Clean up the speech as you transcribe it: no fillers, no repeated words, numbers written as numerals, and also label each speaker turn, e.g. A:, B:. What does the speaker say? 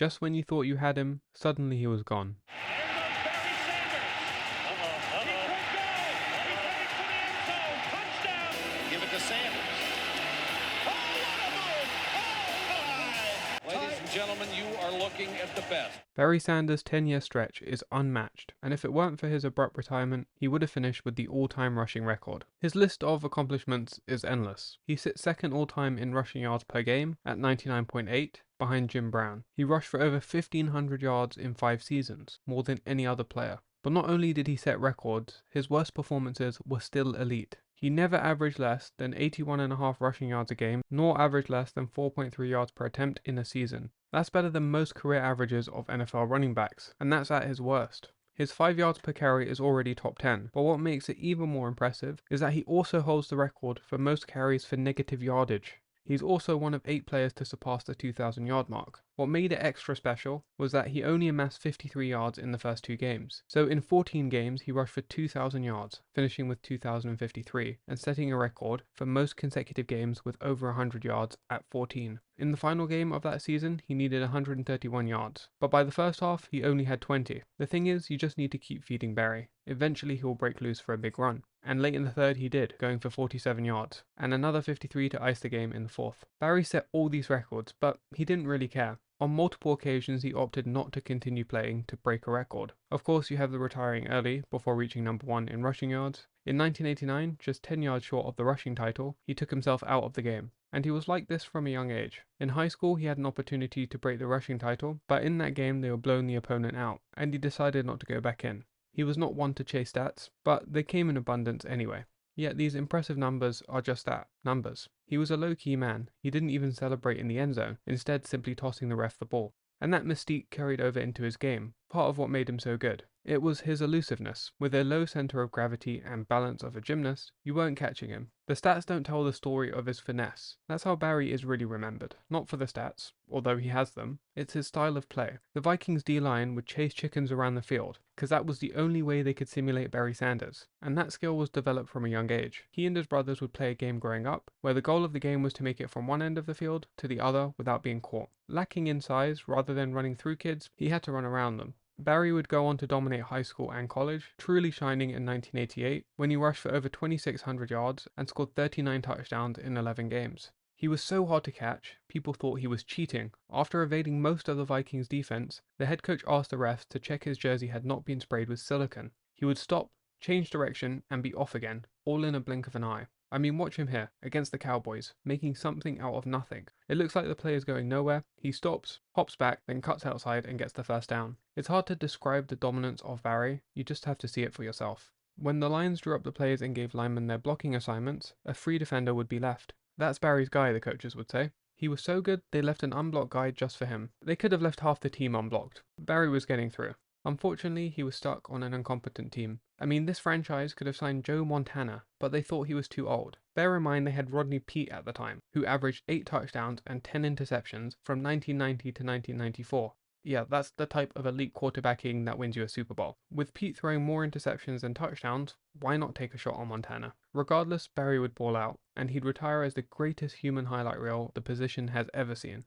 A: Just when you thought you had him, suddenly he was gone.
B: Give it to Sanders. Oh, what a move! Oh, my! Ladies and gentlemen, you are looking at the best.
A: Barry Sanders' 10-year stretch is unmatched, and if it weren't for his abrupt retirement, he would have finished with the all-time rushing record. His list of accomplishments is endless. He sits second all-time in rushing yards per game at 99.8, behind Jim Brown. He rushed for over 1,500 yards in 5 seasons, more than any other player. But not only did he set records, his worst performances were still elite. He never averaged less than 81.5 rushing yards a game, nor averaged less than 4.3 yards per attempt in a season. That's better than most career averages of NFL running backs, and that's at his worst. His 5 yards per carry is already top 10, but what makes it even more impressive is that he also holds the record for most carries for negative yardage. He's also one of 8 players to surpass the 2,000 yard mark. What made it extra special was that he only amassed 53 yards in the first 2 games. So in 14 games he rushed for 2,000 yards, finishing with 2,053, and setting a record for most consecutive games with over 100 yards at 14. In the final game of that season, he needed 131 yards, but by the first half he only had 20. The thing is, you just need to keep feeding Barry. Eventually he'll break loose for a big run. And late in the third he did, going for 47 yards, and another 53 to ice the game in the fourth. Barry set all these records, but he didn't really care. On multiple occasions he opted not to continue playing to break a record. Of course you have the retiring early, before reaching number 1 in rushing yards. In 1989, just 10 yards short of the rushing title, he took himself out of the game. And he was like this from a young age. In high school he had an opportunity to break the rushing title, but in that game they were blowing the opponent out, and he decided not to go back in. He was not one to chase stats, but they came in abundance anyway. Yet these impressive numbers are just that, numbers. He was a low-key man. He didn't even celebrate in the end zone, instead simply tossing the ref the ball. And that mystique carried over into his game, part of what made him so good. It was his elusiveness. With a low center of gravity and balance of a gymnast, you weren't catching him. The stats don't tell the story of his finesse. That's how Barry is really remembered. Not for the stats, although he has them. It's his style of play. The Vikings D-line would chase chickens around the field, because that was the only way they could simulate Barry Sanders. And that skill was developed from a young age. He and his brothers would play a game growing up, where the goal of the game was to make it from one end of the field to the other without being caught. Lacking in size, rather than running through kids, he had to run around them. Barry would go on to dominate high school and college, truly shining in 1988 when he rushed for over 2,600 yards and scored 39 touchdowns in 11 games. He was so hard to catch, people thought he was cheating. After evading most of the Vikings' defense, the head coach asked the refs to check his jersey had not been sprayed with silicone. He would stop, change direction, and be off again, all in a blink of an eye. I mean, watch him here, against the Cowboys, making something out of nothing. It looks like the play is going nowhere. He stops, hops back, then cuts outside and gets the first down. It's hard to describe the dominance of Barry, you just have to see it for yourself. When the Lions drew up the plays and gave linemen their blocking assignments, a free defender would be left. That's Barry's guy, the coaches would say. He was so good, they left an unblocked guy just for him. They could have left half the team unblocked. Barry was getting through. Unfortunately, he was stuck on an incompetent team. I mean, this franchise could have signed Joe Montana, but they thought he was too old. Bear in mind they had Rodney Peete at the time, who averaged 8 touchdowns and 10 interceptions from 1990 to 1994. Yeah, that's the type of elite quarterbacking that wins you a Super Bowl. With Peete throwing more interceptions than touchdowns, why not take a shot on Montana? Regardless, Barry would ball out, and he'd retire as the greatest human highlight reel the position has ever seen.